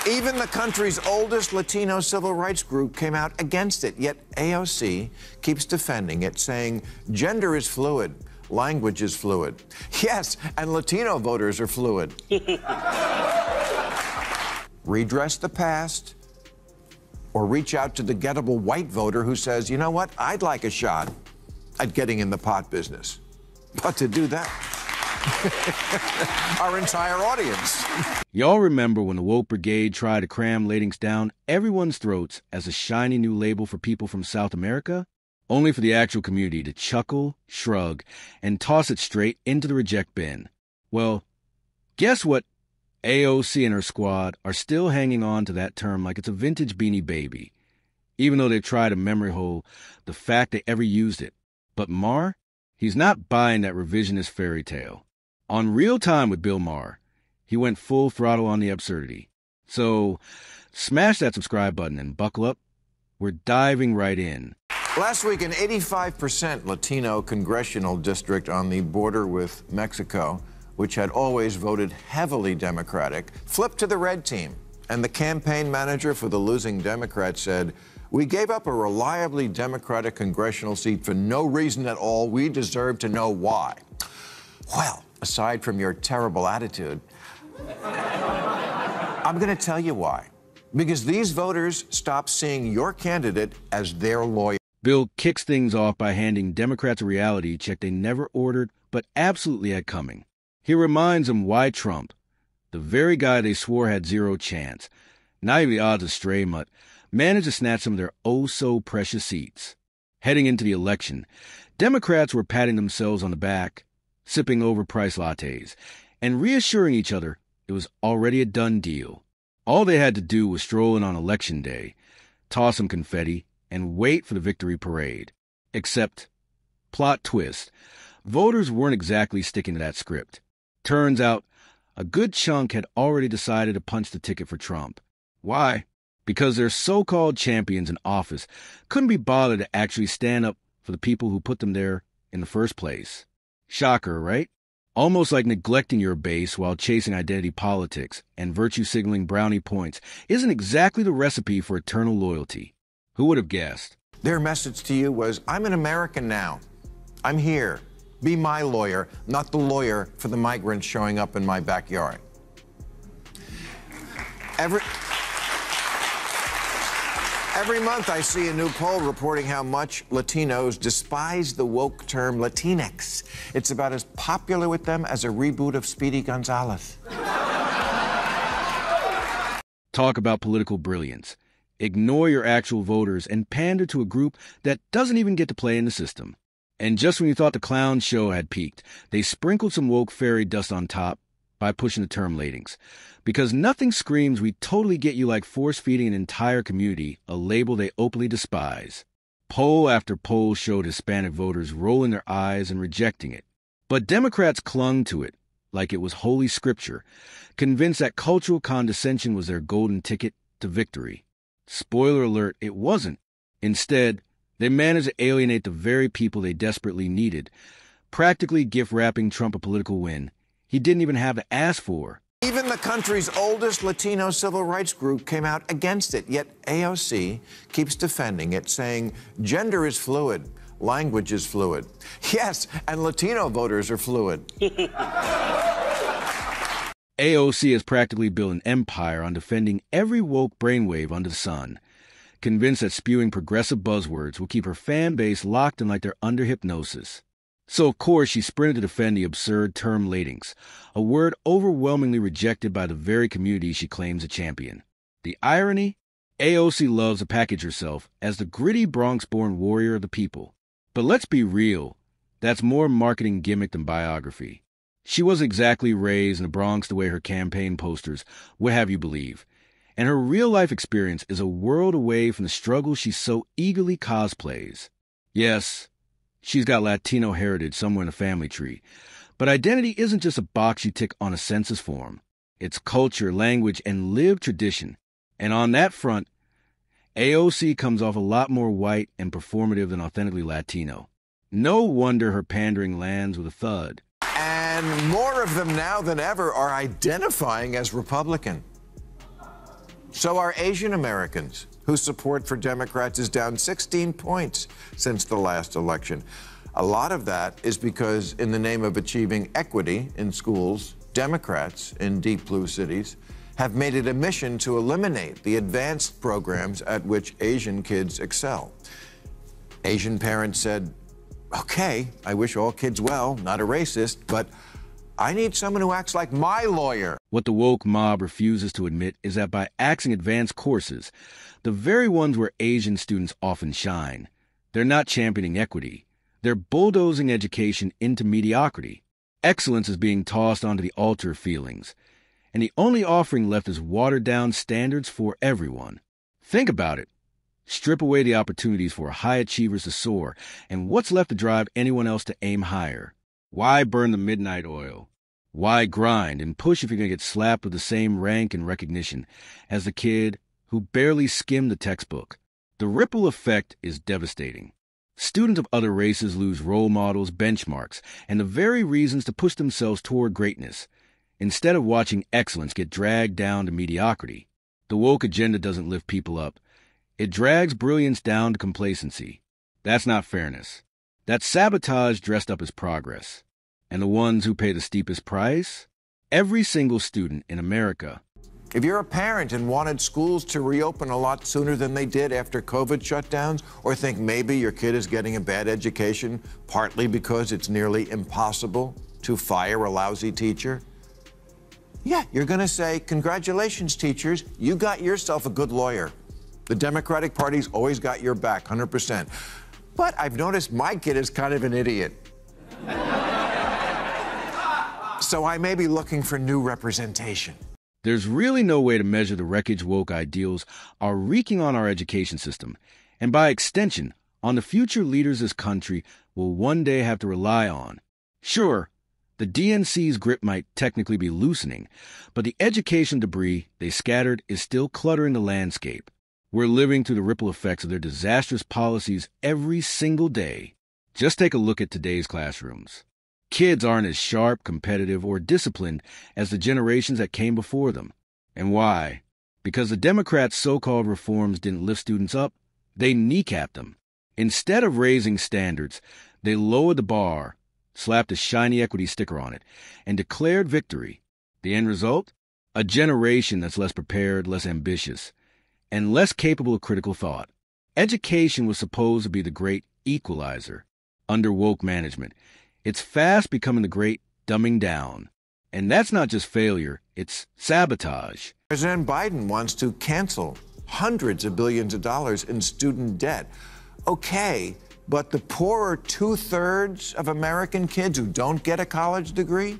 Even the country's oldest Latino civil rights group came out against it, yet AOC keeps defending it, saying gender is fluid, language is fluid. Yes, and Latino voters are fluid. Redress the past, or reach out to the gettable white voter who says, you know what, I'd like a shot at getting in the pot business. But to do that, our entire audience. Y'all remember when the woke brigade tried to cram Latings down everyone's throats as a shiny new label for people from South America? Only for the actual community to chuckle, shrug, and toss it straight into the reject bin. Well, guess what? AOC and her squad are still hanging on to that term like it's a vintage Beanie Baby, even though they've tried to memory hole the fact they ever used it. But Maher, he's not buying that revisionist fairy tale. On Real Time with Bill Maher, he went full throttle on the absurdity. So smash that subscribe button and buckle up. We're diving right in. Last week, an 85% Latino congressional district on the border with Mexico, which had always voted heavily Democratic, flipped to the red team. And the campaign manager for the losing Democrat said, "We gave up a reliably Democratic congressional seat for no reason at all. We deserve to know why." Well, aside from your terrible attitude, I'm going to tell you why. Because these voters stopped seeing your candidate as their lawyer. Bill kicks things off by handing Democrats a reality check they never ordered but absolutely had coming. He reminds them why Trump, the very guy they swore had zero chance, not even the odds of stray mutt, managed to snatch some of their oh-so-precious seats. Heading into the election, Democrats were patting themselves on the back, sipping overpriced lattes, and reassuring each other it was already a done deal. All they had to do was stroll in on Election Day, toss some confetti, and wait for the victory parade. Except, plot twist, voters weren't exactly sticking to that script. Turns out, a good chunk had already decided to punch the ticket for Trump. Why? Because their so-called champions in office couldn't be bothered to actually stand up for the people who put them there in the first place. Shocker, right? Almost like neglecting your base while chasing identity politics and virtue-signaling brownie points isn't exactly the recipe for eternal loyalty. Who would have guessed? Their message to you was, I'm an American now. I'm here. Be my lawyer, not the lawyer for the migrants showing up in my backyard. Every month I see a new poll reporting how much Latinos despise the woke term Latinx. It's about as popular with them as a reboot of Speedy Gonzales. Talk about political brilliance. Ignore your actual voters and pander to a group that doesn't even get to play in the system. And just when you thought the clown show had peaked, they sprinkled some woke fairy dust on top by pushing the term Latings. Because nothing screams we totally get you like force-feeding an entire community a label they openly despise. Poll after poll showed Hispanic voters rolling their eyes and rejecting it. But Democrats clung to it like it was holy scripture, convinced that cultural condescension was their golden ticket to victory. Spoiler alert, it wasn't. Instead, they managed to alienate the very people they desperately needed, practically gift-wrapping Trump a political win he didn't even have to ask for. Even the country's oldest Latino civil rights group came out against it, yet AOC keeps defending it, saying gender is fluid, language is fluid. Yes, and Latino voters are fluid. AOC has practically built an empire on defending every woke brainwave under the sun, convinced that spewing progressive buzzwords will keep her fan base locked in like they're under hypnosis. So, of course, she sprinted to defend the absurd term Latings, a word overwhelmingly rejected by the very community she claims to champion. The irony? AOC loves to package herself as the gritty Bronx-born warrior of the people. But let's be real, that's more marketing gimmick than biography. She wasn't exactly raised in the Bronx the way her campaign posters would have you believe, and her real-life experience is a world away from the struggle she so eagerly cosplays. Yes, she's got Latino heritage somewhere in the family tree, but identity isn't just a box you tick on a census form. It's culture, language, and lived tradition. And on that front, AOC comes off a lot more white and performative than authentically Latino. No wonder her pandering lands with a thud. And more of them now than ever are identifying as Republican. So are Asian Americans, whose support for Democrats is down 16 points since the last election. A lot of that is because, in the name of achieving equity in schools, Democrats in deep blue cities have made it a mission to eliminate the advanced programs at which Asian kids excel. Asian parents said, okay, I wish all kids well, not a racist, but I need someone who acts like my lawyer. What the woke mob refuses to admit is that by axing advanced courses, the very ones where Asian students often shine, they're not championing equity. They're bulldozing education into mediocrity. Excellence is being tossed onto the altar of feelings, and the only offering left is watered-down standards for everyone. Think about it. Strip away the opportunities for high achievers to soar, and what's left to drive anyone else to aim higher? Why burn the midnight oil? Why grind and push if you're going to get slapped with the same rank and recognition as the kid who barely skimmed the textbook? The ripple effect is devastating. Students of other races lose role models, benchmarks, and the very reasons to push themselves toward greatness, instead of watching excellence get dragged down to mediocrity. The woke agenda doesn't lift people up. It drags brilliance down to complacency. That's not fairness. That's sabotage dressed up as progress. And the ones who pay the steepest price? Every single student in America. If you're a parent and wanted schools to reopen a lot sooner than they did after COVID shutdowns, or think maybe your kid is getting a bad education partly because it's nearly impossible to fire a lousy teacher, yeah, you're going to say, congratulations, teachers, you got yourself a good lawyer. The Democratic Party's always got your back, 100%. But I've noticed my kid is kind of an idiot. So I may be looking for new representation. There's really no way to measure the wreckage woke ideals are wreaking on our education system, and by extension, on the future leaders this country will one day have to rely on. Sure, the DNC's grip might technically be loosening, but the education debris they scattered is still cluttering the landscape. We're living through the ripple effects of their disastrous policies every single day. Just take a look at today's classrooms. Kids aren't as sharp, competitive, or disciplined as the generations that came before them. And why? Because the Democrats' so-called reforms didn't lift students up, they kneecapped them. Instead of raising standards, they lowered the bar, slapped a shiny equity sticker on it, and declared victory. The end result? A generation that's less prepared, less ambitious, and less capable of critical thought. Education was supposed to be the great equalizer. Under woke management, it's fast becoming the great dumbing down. And that's not just failure, it's sabotage. President Biden wants to cancel hundreds of billions of dollars in student debt. Okay, but the poorer two-thirds of American kids who don't get a college degree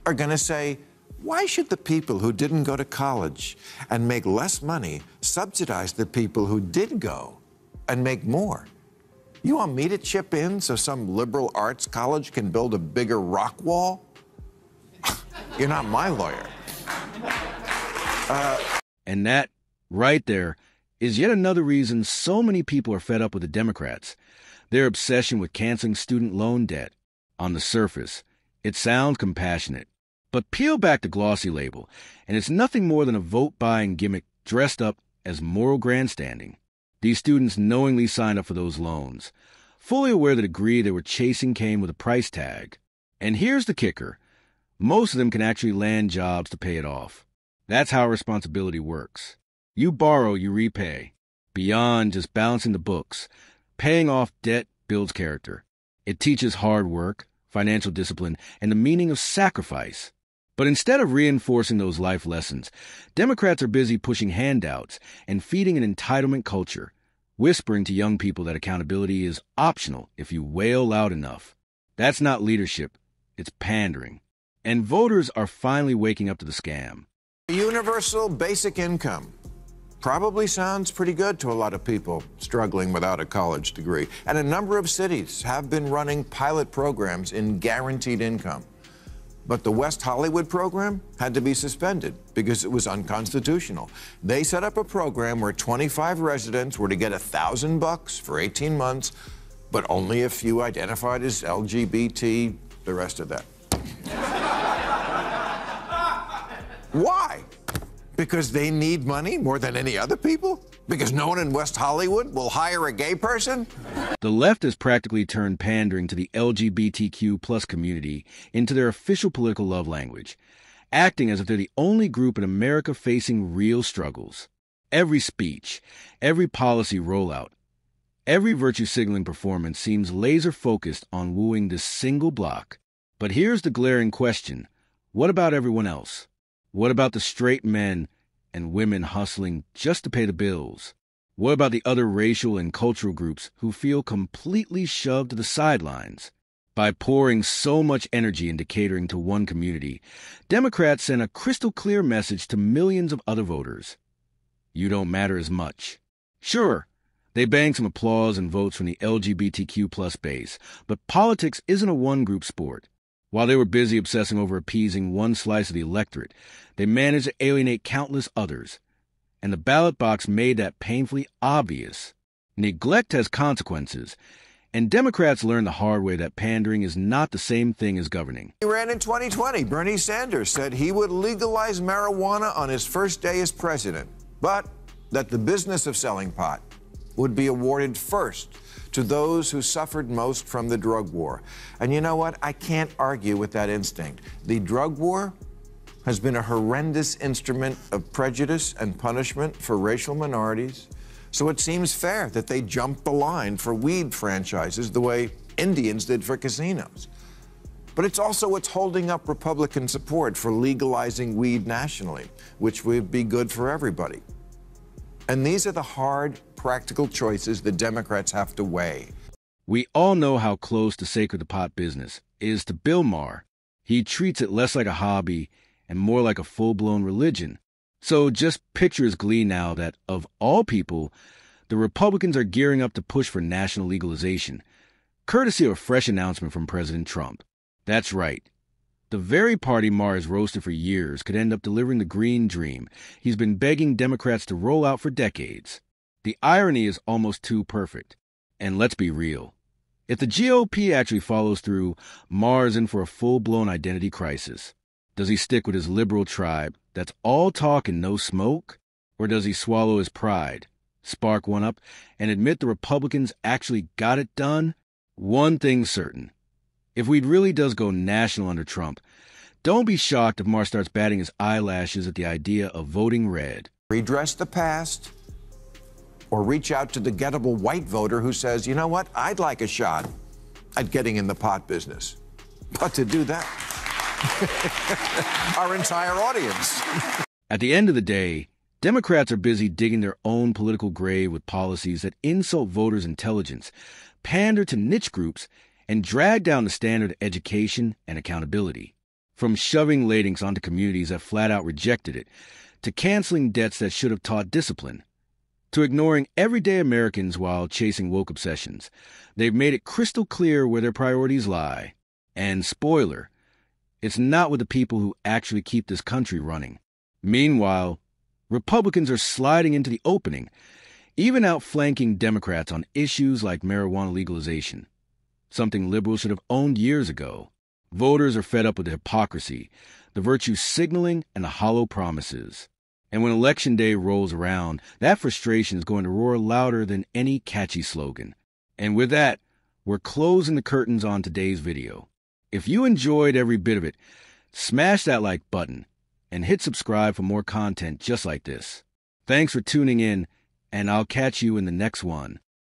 are going to say, why should the people who didn't go to college and make less money subsidize the people who did go and make more? You want me to chip in so some liberal arts college can build a bigger rock wall? You're not my lawyer. And that, right there, is yet another reason so many people are fed up with the Democrats. Their obsession with canceling student loan debt. On the surface, it sounds compassionate. But peel back the glossy label, and it's nothing more than a vote-buying gimmick dressed up as moral grandstanding. These students knowingly signed up for those loans, fully aware the degree they were chasing came with a price tag. And here's the kicker. Most of them can actually land jobs to pay it off. That's how responsibility works. You borrow, you repay. Beyond just balancing the books, paying off debt builds character. It teaches hard work, financial discipline, and the meaning of sacrifice. But instead of reinforcing those life lessons, Democrats are busy pushing handouts and feeding an entitlement culture, whispering to young people that accountability is optional if you wail loud enough. That's not leadership, it's pandering. And voters are finally waking up to the scam. Universal basic income probably sounds pretty good to a lot of people struggling without a college degree. And a number of cities have been running pilot programs in guaranteed income. But the West Hollywood program had to be suspended because it was unconstitutional. They set up a program where 25 residents were to get $1,000 for 18 months, but only if you identified as LGBT, the rest of that. Why? Because they need money more than any other people? Because no one in West Hollywood will hire a gay person? The left has practically turned pandering to the LGBTQ plus community into their official political love language, acting as if they're the only group in America facing real struggles. Every speech, every policy rollout, every virtue-signaling performance seems laser-focused on wooing this single bloc. But here's the glaring question. What about everyone else? What about the straight men and women hustling just to pay the bills? What about the other racial and cultural groups who feel completely shoved to the sidelines? By pouring so much energy into catering to one community, Democrats sent a crystal clear message to millions of other voters. You don't matter as much. Sure, they banged some applause and votes from the LGBTQ plus base, but politics isn't a one-group sport. While they were busy obsessing over appeasing one slice of the electorate, they managed to alienate countless others. And the ballot box made that painfully obvious. Neglect has consequences, and Democrats learned the hard way that pandering is not the same thing as governing. He ran in 2020. Bernie Sanders said he would legalize marijuana on his first day as president, but that the business of selling pot would be awarded first to those who suffered most from the drug war. And you know what? I can't argue with that instinct. The drug war has been a horrendous instrument of prejudice and punishment for racial minorities, so it seems fair that they jump the line for weed franchises the way Indians did for casinos. But it's also what's holding up Republican support for legalizing weed nationally, which would be good for everybody. And these are the hard, practical choices the Democrats have to weigh. We all know how close the sacred the pot business is to Bill Maher. He treats it less like a hobby and more like a full-blown religion. So just picture his glee now that, of all people, the Republicans are gearing up to push for national legalization, courtesy of a fresh announcement from President Trump. That's right. The very party Maher has roasted for years could end up delivering the green dream he's been begging Democrats to roll out for decades. The irony is almost too perfect. And let's be real. If the GOP actually follows through, Maher's in for a full-blown identity crisis. Does he stick with his liberal tribe that's all talk and no smoke? Or does he swallow his pride, spark one up, and admit the Republicans actually got it done? One thing's certain. If weed really does go national under Trump, don't be shocked if Maher starts batting his eyelashes at the idea of voting red. Redress the past, or reach out to the gettable white voter who says, you know what, I'd like a shot at getting in the pot business. But to do that, our entire audience. At the end of the day, Democrats are busy digging their own political grave with policies that insult voters' intelligence, pander to niche groups, and drag down the standard of education and accountability. From shoving Latinx onto communities that flat out rejected it, to canceling debts that should have taught discipline, to ignoring everyday Americans while chasing woke obsessions, they've made it crystal clear where their priorities lie. And spoiler, it's not with the people who actually keep this country running. Meanwhile, Republicans are sliding into the opening, even outflanking Democrats on issues like marijuana legalization, something liberals should have owned years ago. Voters are fed up with the hypocrisy, the virtue signaling, and the hollow promises. And when Election Day rolls around, that frustration is going to roar louder than any catchy slogan. And with that, we're closing the curtains on today's video. If you enjoyed every bit of it, smash that like button and hit subscribe for more content just like this. Thanks for tuning in, and I'll catch you in the next one.